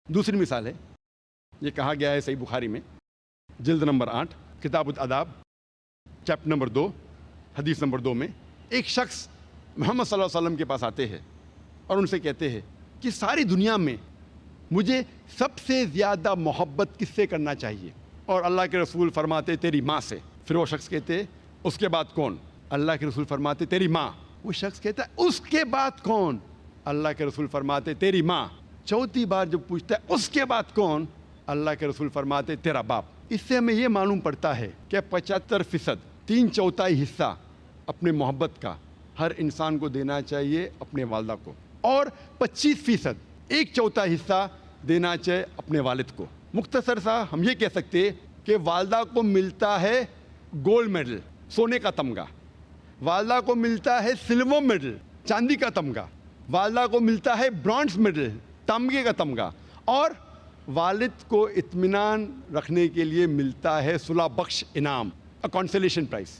دوسری مثال ہے، یہ کہا گیا ہے صحیح بخاری میں جلد نمبر 8 کتاب الاداب چیپٹر نمبر 2 حدیث نمبر 2 میں ایک شخص محمد صلی اللہ علیہ وسلم کے پاس آتے ہیں اور ان سے کہتے ہیں کہ ساری دنیا میں مجھے سب سے زیادہ محبت کس سے کرنا چاہیے؟ اور اللہ کے رسول فرماتے تیری ماں سے۔ پھر وہ شخص کہتے اس کے بعد کون؟ اللہ کے رسول فرماتے تیری ماں۔ وہ شخص کہتا ہے اس کے بعد کون؟ اللہ کے رسول فرماتے تیری ماں۔ چوتھی بار جب پوچھتا ہے اس کے بعد کون؟ اللہ کے رسول فرماتے تیرا باپ۔ اس سے ہمیں یہ معلوم پڑتا ہے کہ 75% 3/4 حصہ اپنے محبت کا ہر انسان کو دینا چاہیے اپنے والدہ کو، اور 25% 1/4 حصہ دینا چاہیے اپنے والد کو۔ مختصر سا ہم یہ کہہ سکتے کہ والدہ کو ملتا ہے گولڈ میڈل، سونے کا تمغہ، والدہ کو ملتا ہے سلور میڈل، چاندی کا تمغہ، والدہ کو ملتا ہے برانز میڈل، تمغے کا تمغہ، اور والد کو اطمینان رکھنے کے لیے ملتا ہے صلح بخش انعام، کنسولیشن پرائز۔